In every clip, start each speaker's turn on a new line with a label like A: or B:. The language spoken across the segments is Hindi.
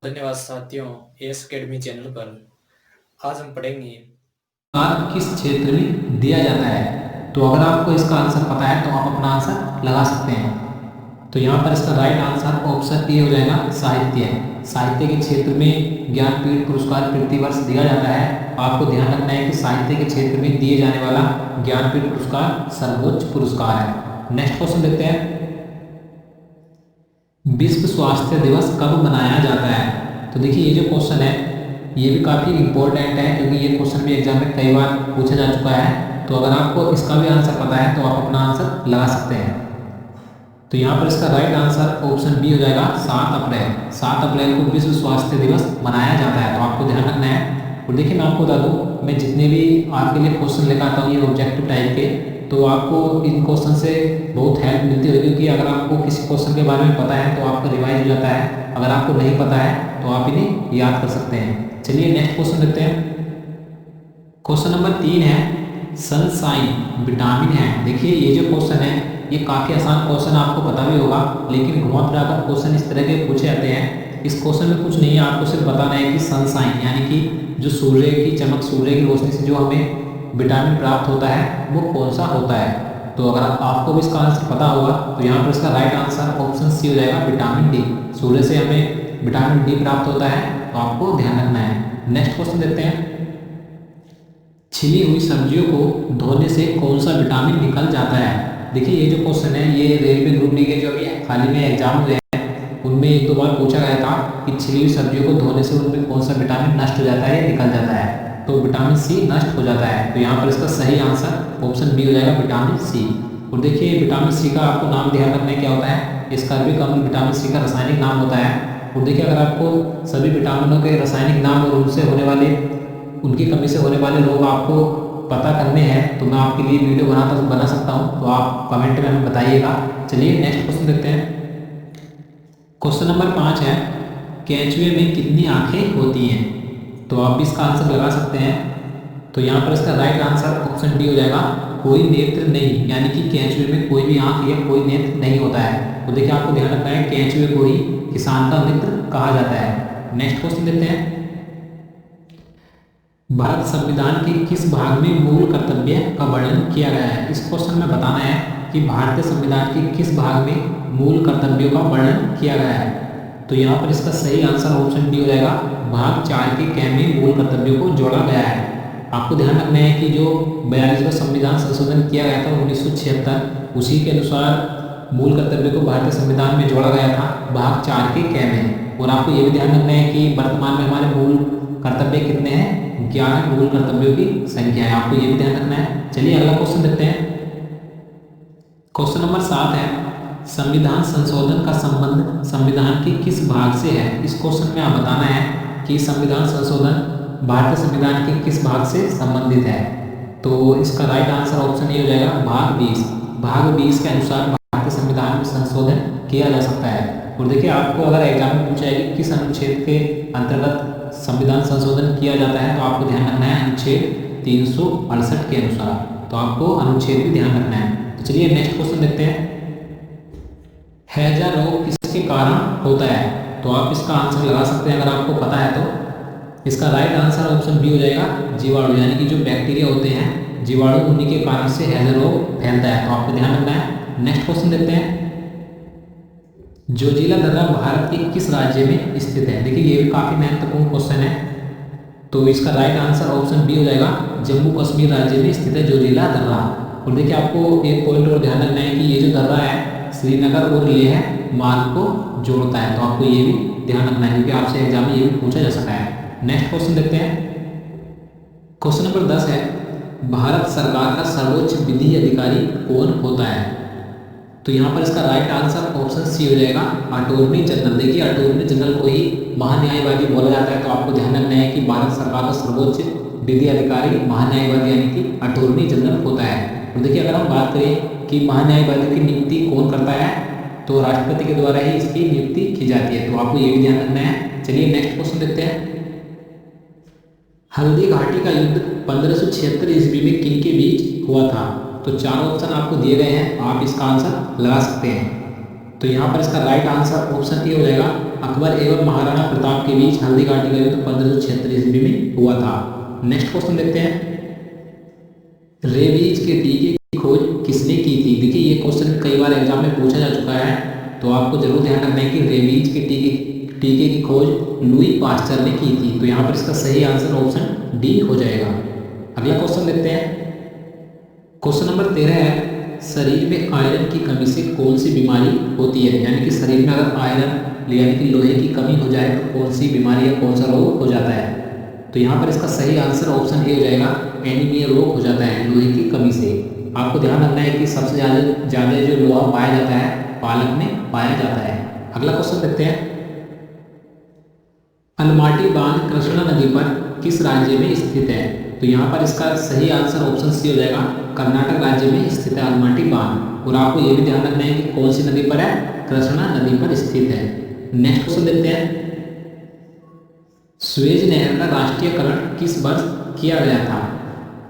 A: धन्यवाद साथियों, एस अकेडमी चैनल पर आज हम पढ़ेंगे
B: किस क्षेत्र में दिया जाता है। तो अगर आपको इसका आंसर पता है तो आप अपना आंसर लगा सकते हैं। तो यहाँ पर इसका राइट आंसर ऑप्शन ए हो जाएगा, साहित्य। साहित्य के क्षेत्र में ज्ञानपीठ पुरस्कार प्रतिवर्ष दिया जाता है। आपको ध्यान रखना है कि साहित्य के क्षेत्र में दिए जाने वाला ज्ञानपीठ पुरस्कार सर्वोच्च पुरस्कार है। नेक्स्ट क्वेश्चन देखते हैं, विश्व स्वास्थ्य दिवस कब मनाया जाता है। तो देखिए ये जो क्वेश्चन है ये भी काफ़ी इंपॉर्टेंट है, क्योंकि ये क्वेश्चन भी एग्जाम में कई बार पूछा जा चुका है। तो अगर आपको इसका भी आंसर पता है तो आप अपना आंसर लगा सकते हैं। तो यहाँ पर इसका राइट आंसर ऑप्शन बी हो जाएगा, 7 अप्रैल। 7 अप्रैल को विश्व स्वास्थ्य दिवस मनाया जाता है। तो आपको ध्यान रखना है। और देखिए मैं आपको बता दूँ, मैं जितने भी आपके लिए क्वेश्चन लेकर आता हूँ ये ऑब्जेक्टिव टाइप के, तो आपको इन क्वेश्चन से बहुत हेल्प मिलती होगी, क्योंकि अगर आपको किसी क्वेश्चन के बारे में पता है तो आपका रिवाइज हो जाता है। अगर आपको नहीं पता है तो आप इन्हें याद कर सकते हैं। चलिए नेक्स्ट क्वेश्चन देखते हैं। क्वेश्चन नंबर 3 है, सनशाइन विटामिन है। देखिए ये जो क्वेश्चन है ये काफ़ी आसान क्वेश्चन, आपको पता भी होगा, लेकिन घुमा फिरा कर क्वेश्चन इस तरह के पूछे जाते हैं। इस क्वेश्चन में कुछ नहीं है, आपको सिर्फ बताना है कि सनशाइन यानी कि जो सूर्य की चमक, सूर्य की रोशनी से जो हमें विटामिन प्राप्त होता है वो कौन सा होता है। तो अगर आपको भी इसका आंसर पता होगा तो यहाँ पर इसका राइट आंसर ऑप्शन सी हो जाएगा, विटामिन डी। सूर्य से हमें विटामिन डी प्राप्त होता है, तो आपको ध्यान रखना है। नेक्स्ट क्वेश्चन देखते हैं, छिली हुई सब्जियों को धोने से कौन सा विटामिन निकल जाता है। देखिए ये जो क्वेश्चन है ये रेलवे ग्रुप डी के जो अभी हाल ही में एग्जाम हुए हैं उनमें एक दो बार पूछा गया था कि छिली हुई सब्जियों को धोने से उनमें कौन सा विटामिन नष्ट हो जाता है या निकल जाता है। तो विटामिन सी नष्ट हो जाता है। तो यहाँ पर इसका सही आंसर ऑप्शन बी हो जाएगा, विटामिन सी। और देखिए विटामिन सी का आपको नाम ध्यान रखना है क्या होता है, इसका भी कम विटामिन सी का रासायनिक नाम होता है। और देखिए अगर आपको सभी विटामिनों के रासायनिक नाम और उनसे होने वाले, उनकी कमी से होने वाले रोग आपको पता करने हैं तो मैं आपके लिए वीडियो बना सकता हूं, तो आप कमेंट में हमें बताइएगा। चलिए नेक्स्ट क्वेश्चन देखते हैं। क्वेश्चन नंबर 5 है, केंचुए में कितनी आंखें होती हैं। तो आप इसका आंसर लगा सकते हैं। तो यहाँ पर इसका राइट आंसर ऑप्शन डी हो जाएगा, कोई नेत्र नहीं, यानी कि केंचुए में कोई भी आंख या कोई नेत्र नहीं होता है। तो देखिए आपको ध्यान रखना है, केंचुए को ही किसान का मित्र कहा जाता है। नेक्स्ट क्वेश्चन देखते हैं, भारत संविधान के किस भाग में मूल कर्तव्य का वर्णन किया गया है। इस क्वेश्चन में बताना है कि भारतीय संविधान के किस भाग में मूल कर्तव्यों का वर्णन किया गया है। तो यहाँ पर इसका सही आंसर ऑप्शन डी हो जाएगा, भाग 4 के कै में मूल कर्तव्यों को जोड़ा गया है। आपको ध्यान रखना है कि जो 42वां संविधान संशोधन किया गया था 1976, उसी के अनुसार मूल कर्तव्य को भारतीय संविधान में जोड़ा गया था भाग 4 के कै में। और आपको ये भी ध्यान रखना है कि वर्तमान में हमारे मूल कर्तव्य कितने हैं, 11 मूल कर्तव्यों की संख्या है। आपको ये भी ध्यान रखना है। चलिए अगला क्वेश्चन देखते हैं। क्वेश्चन नंबर 7 है, संविधान संशोधन का संबंध संविधान के किस भाग से है। इस क्वेश्चन में आप बताना है कि संविधान संशोधन भारतीय संविधान के किस भाग से संबंधित है। तो इसका राइट आंसर ऑप्शन ए हो जाएगा, भाग 20। भाग 20 के अनुसार भारतीय संविधान में संशोधन किया जा सकता है। और देखिए आपको अगर एग्जाम में पूछा है कि किस अनुच्छेद के अंतर्गत संविधान संशोधन किया जाता है, तो आपको ध्यान रखना है अनुच्छेद 368 के अनुसार। तो आपको अनुच्छेद भी ध्यान रखना है। तो चलिए नेक्स्ट क्वेश्चन देखते हैं, हैजा रोग किसके कारण होता है। तो आप इसका आंसर लगा सकते हैं अगर आपको पता है तो। इसका राइट आंसर ऑप्शन बी हो जाएगा, जीवाणु, यानी कि जो बैक्टीरिया होते हैं जीवाणु, उन्हीं के कारण से हैजा रोग फैलता है। तो आपको ध्यान रखना है। नेक्स्ट क्वेश्चन देखते हैं, जोजिला दर्रा भारत के किस राज्य में स्थित है। देखिए ये भी काफी महत्वपूर्ण क्वेश्चन है। तो इसका राइट आंसर ऑप्शन बी हो जाएगा, जम्मू कश्मीर राज्य में स्थित है जोजिला दर्रा। और देखिए आपको एक पॉइंट और ध्यान रखना है कि ये जो दर्रा है श्रीनगर और लेह मार्ग को जोड़ता है। तो आपको ये भी ध्यान रखना है, क्योंकि आपसे एग्जाम में ये भी पूछा जा सकता है। नेक्स्ट क्वेश्चन देखते हैं। क्वेश्चन नंबर 10 है, भारत सरकार का सर्वोच्च विधि अधिकारी कौन होता है। तो यहाँ पर इसका राइट आंसर ऑप्शन सी हो जाएगा, अटॉर्नी जनरल। देखिए अटॉर्नी जनरल को ही महान्यायवादी बोला जाता है। तो आपको ध्यान रखना है कि भारत सरकार का सर्वोच्च विधि अधिकारी महान्यायवादी यानी कि अटॉर्नी जनरल होता है। और देखिए अगर हम बात करें कि महान्यायवादी की नियुक्ति कौन करता है, तो राष्ट्रपति के द्वारा ही इसकी नियुक्ति की जाती है। तो आपको ये भी ध्यान रखना है। चलिए नेक्स्ट क्वेश्चन देखते हैं, हल्दी घाटी का युद्ध 1576 ईस्वी में किन के बीच हुआ था। तो 4 ऑप्शन आपको दिए गए हैं, आप इसका आंसर लगा सकते हैं। तो यहाँ पर इसका राइट आंसर ऑप्शन ए हो जाएगा, अकबर एवं महाराणा प्रताप के बीच हल्दी घाटी का युद्ध 1576 ईस्वी में हुआ था। नेक्स्ट क्वेश्चन देखते हैं, रेबीज के टीके की खोज किसने की थी? देखिए ये क्वेश्चन कई बार एग्जाम में पूछा जा चुका है, तो आपको जरूर ध्यान रखना है कि रेबीज के टीके की खोज लुई पास्चर ने की थी। तो यहाँ पर इसका सही आंसर ऑप्शन डी हो जाएगा। अगला क्वेश्चन देखते हैं, क्वेश्चन नंबर 13 है, शरीर में आयरन की कमी से कौन सी बीमारी होती है? यानी कि शरीर में अगर आयरन यानी कि लोहे की कमी हो जाए तो कौन सी बीमारी या कौन सा रोग हो जाता है? तो यहाँ पर इसका सही आंसर ऑप्शन ए हो जाएगा, एनीमिया रोग हो जाता है लोहे की कमी से। आपको ध्यान रखना है कि सबसे ज़्यादा जो लोहा पाया जाता है पालक में पाया जाता है। अगला क्वेश्चन देखते हैं, अलमाटी बांध कृष्णा नदी पर किस राज्य में स्थित है? तो यहाँ पर इसका सही आंसर ऑप्शन सी हो जाएगा, कर्नाटक राज्य में स्थित है अलमाटी बांध। और आपको ये भी ध्यान रखना है कि कौन सी नदी पर है? कृष्णा नदी पर स्थित है। नेक्स्ट क्वेश्चन देखते हैं, स्वेज नहर का राष्ट्रीयकरण किस वर्ष किया गया था?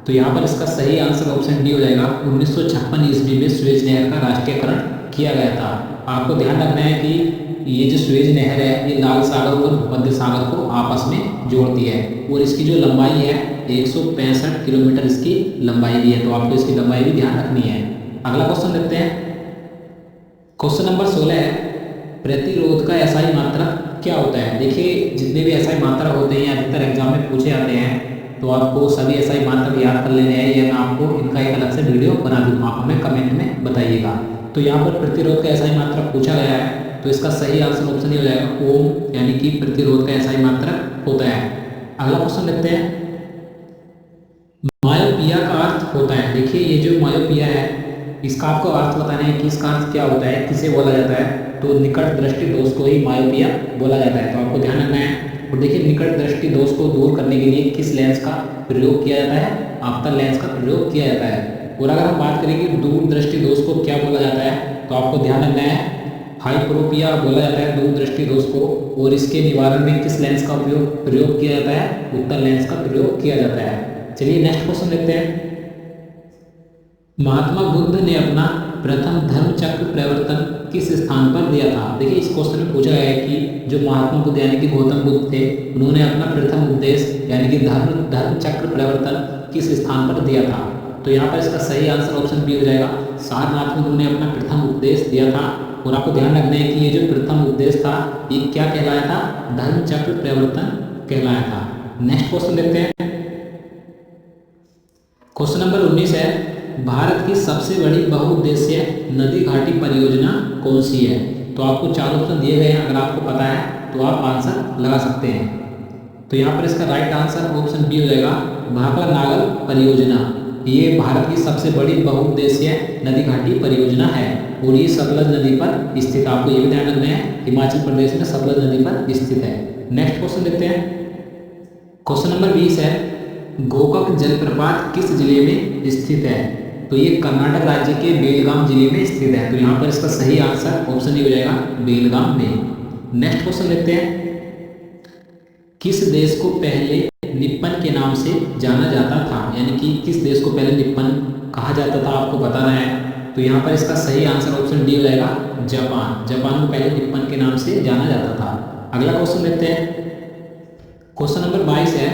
B: तो यहाँ पर इसका सही आंसर ऑप्शन डी हो जाएगा, 1956 ईस्वी में स्वेज नहर का राष्ट्रीयकरण किया गया था। आपको ध्यान रखना है कि ये जो स्वेज नहर है ये लाल सागर और भूमध्य सागर को आपस में जोड़ती है और इसकी जो लंबाई है 165 किलोमीटर इसकी लंबाई भी है, तो आपको इसकी लंबाई भी ध्यान रखनी है। अगला क्वेश्चन देखते हैं, क्वेश्चन नंबर 16 है, प्रतिरोध का एसआई मात्रक क्या होता है? देखिए जितने भी एसआई मात्रक होते हैं अधिकतर एग्जाम में पूछे जाते हैं, तो आपको सभी एसआई मात्रक याद कर लेने हैं, या मैं आपको इनका एक अलग से वीडियो बना दूँगा, आप हमें कमेंट में बताइएगा। तो यहाँ पर प्रतिरोध का एसआई मात्रक पूछा गया है, तो इसका सही आंसर ऑप्शन ही हो जाएगा ओम, यानी कि प्रतिरोध का एसआई मात्रक होता है। अगला क्वेश्चन देखते हैं, मायोपिया का अर्थ होता है? देखिए ये जो मायोपिया है इसका आपको अर्थ बताना है कि इसका अर्थ क्या होता है, किसे बोला जाता है? तो निकट दृष्टि दोष को ही मायोपिया बोला जाता है, तो आपको ध्यान रखना है। और देखिए निकट दृष्टि दोष को दूर करने के लिए किस लेंस का प्रयोग किया जाता है? अवतल लेंस का प्रयोग किया जाता है। और अगर हम बात करें कि दूर दृष्टि दोष को क्या बोला जाता है, तो आपको ध्यान रखना है हाइपरोपिया बोला जाता है दूर दृष्टि दोष को। और इसके निवारण में किस लेंस का प्रयोग किया जाता है? उत्तल लेंस का प्रयोग किया जाता है। चलिए नेक्स्ट क्वेश्चन देखते हैं, महात्मा बुद्ध ने अपना प्रथम धर्म चक्र प्रवर्तन किस स्थान पर दिया था? देखिए इस क्वेश्चन में पूछा गया है कि जो महात्मा बुद्ध यानी कि गौतम बुद्ध थे, उन्होंने अपना प्रथम उपदेश यानी कि धर्म चक्र प्रवर्तन किस स्थान पर दिया था? तो यहाँ पर इसका सही आंसर ऑप्शन बी हो जाएगा, सारनाथ में उन्होंने अपना प्रथम उपदेश दिया था। और आपको ध्यान रखना है कि ये जो प्रथम उपदेश था ये क्या कहलाया था? धर्म चक्र प्रवर्तन कहलाया था। नेक्स्ट क्वेश्चन देखते हैं, क्वेश्चन नंबर 19 है, भारत की सबसे बड़ी बहुउद्देशीय नदी घाटी परियोजना कौन सी है? तो आपको 4 ऑप्शन दिए गए हैं, अगर आपको पता है तो आप आंसर लगा सकते हैं। तो यहाँ पर इसका राइट आंसर ऑप्शन बी हो जाएगा, भाखड़ा नागल परियोजना। ये भारत की सबसे बड़ी बहुउद्देशीय नदी घाटी परियोजना है और ये सतलज नदी पर स्थित, आपको ये भी ध्यान रखना है, हिमाचल प्रदेश में सतलज नदी पर स्थित है। नेक्स्ट क्वेश्चन देखते हैं, क्वेश्चन नंबर 20 है, गोकाक जलप्रपात किस जिले में स्थित है? तो ये कर्नाटक राज्य के बेलगाम जिले में स्थित है, तो यहाँ पर इसका सही आंसर ऑप्शन ए हो जाएगा, बेलगाम में। नेक्स्ट क्वेश्चन देखते हैं, किस देश को पहले निप्पन के नाम से जाना जाता था? यानी कि किस देश को पहले निप्पन कहा जाता था, आपको बताना है। तो यहाँ पर इसका सही आंसर ऑप्शन डी हो जाएगा, जापान। जापान को पहले निप्पन के नाम से जाना जाता था। अगला क्वेश्चन देखते हैं, क्वेश्चन नंबर 22 है,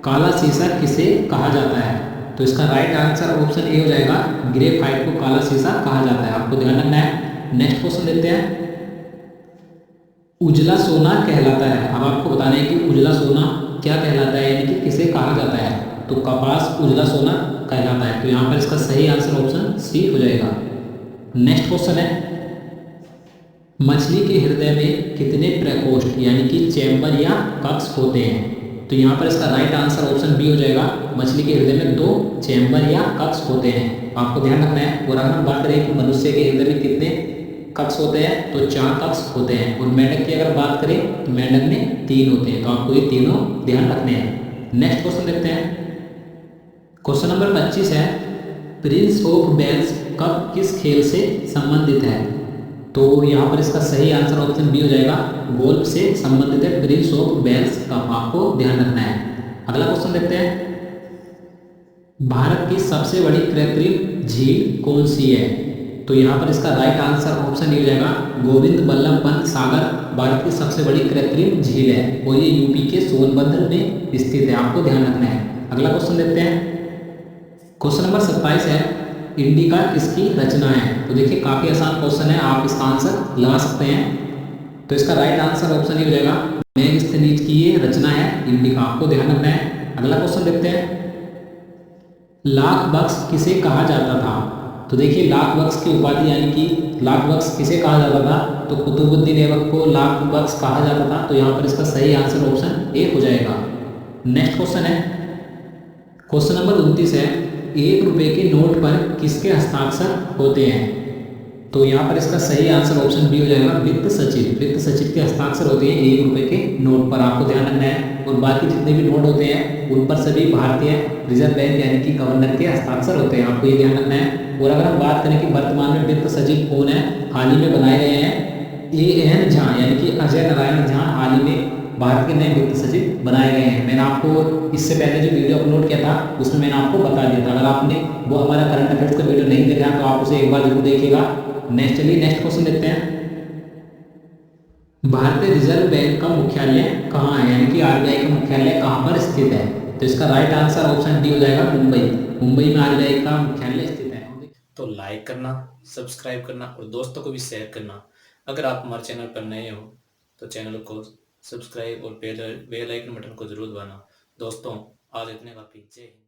B: काला शीशा किसे कहा जाता है? तो इसका राइट आंसर ऑप्शन ए हो जाएगा, ग्रेफाइट को काला शीशा कहा जाता है, आपको ध्यान रखना है। नेक्स्ट क्वेश्चन देखते हैं, उजला सोना कहलाता है। अब आपको बताना है कि उजला सोना क्या कहलाता है, यानी कि किसे कहा जाता है? तो कपास उजला सोना कहलाता है, तो यहाँ पर इसका सही आंसर ऑप्शन सी हो जाएगा। नेक्स्ट क्वेश्चन है, मछली के हृदय में कितने प्रकोष्ठ यानी कि चैम्बर या कक्ष होते हैं? तो यहाँ पर इसका राइट आंसर ऑप्शन बी हो जाएगा, मछली के हृदय में 2 चैम्बर या कक्ष होते हैं, आपको ध्यान रखना है। और अगर हम बात करें कि मनुष्य के हृदय में कितने कक्ष होते हैं, तो 4 कक्ष होते हैं। और मेंढक की अगर बात करें तो मेंढक में 3 होते हैं, तो आपको ये तीनों ध्यान रखने हैं। नेक्स्ट क्वेश्चन देखते हैं, क्वेश्चन नंबर 25 है, प्रिंस ऑफ वेल्स कप किस खेल से संबंधित है? तो यहाँ पर इसका सही आंसर ऑप्शन बी हो जाएगा, गोल्फ से संबंधित है प्रिंस ऑफ वेल्स कप, आपको ध्यान रखना है। अगला क्वेश्चन देखते हैं, भारत की सबसे बड़ी कृत्रिम झील कौन सी है? तो यहाँ पर इसका राइट आंसर ऑप्शन ये हो जाएगा गोविंद बल्लभ पंत सागर भारत की सबसे बड़ी कृत्रिम झील है और ये यूपी के सोनभद्र में स्थित है, आपको ध्यान रखना है। अगला क्वेश्चन देखते हैं। क्वेश्चन नंबर 27 है, इंडिका किसकी रचना है? तो देखिए काफ़ी आसान क्वेश्चन है, आप इसका आंसर लगा सकते हैं। तो इसका राइट आंसर ऑप्शन ये हो जाएगा मेगास्थनीज की ये रचना है इंडिका, आपको ध्यान रखना है। अगला क्वेश्चन देखते हैं, लाख बक्स किसे कहा जाता था? तो देखिए लाख बक्स की उपाधि यानी कि लाख बक्स किसे कहा जाता था? तो कुतुबुद्दीन ऐबक को लाख बक्स कहा जाता था। तो यहाँ पर इसका सही आंसर ऑप्शन ए हो जाएगा। नेक्स्ट क्वेश्चन है, क्वेश्चन नंबर 29 है, 1 रुपये के नोट पर किसके हस्ताक्षर होते हैं? तो यहाँ पर इसका सही आंसर ऑप्शन बी हो जाएगा वित्त सचिव। वित्त सचिव के हस्ताक्षर होते हैं 1 रुपये के नोट पर, आपको ध्यान रखना है। और बाकी जितने भी नोट होते हैं उन पर सभी भारतीय रिजर्व बैंक यानी कि गवर्नर के हस्ताक्षर होते हैं, आपको ये ध्यान रखना है। और अगर हम बात करें कि वर्तमान में वित्त सचिव कौन है, हाल ही में बनाए गए हैं AN झा यानी कि अजय नारायण झा, हाल ही में भारत के नए वित्त सचिव बनाए गए हैं। मैंने आपको इससे पहले जो वीडियो अपलोड किया था उसमें मैंने आपको बता दिया था, अगर आपने वो हमारा करंट अफेयर्स का वीडियो नहीं देखा तो आप उसे एक बार जरूर देखिएगा। नेक्स्ट चलिए नेक्स्ट क्वेश्चन देखते हैं, भारतीय रिजर्व बैंक का मुख्यालय कहाँ है? यानी कि RBI का मुख्यालय कहाँ पर स्थित है? तो इसका राइट आंसर ऑप्शन डी हो जाएगा मुंबई। मुंबई में RBI का मुख्यालय स्थित है।
A: तो लाइक करना, सब्सक्राइब करना और दोस्तों को भी शेयर करना। अगर आप हमारे चैनल पर नए हो तो चैनल को सब्सक्राइब और बेल आइकन बटन को जरूर दबाना। दोस्तों आज इतने काफ़ी। जय हिंद।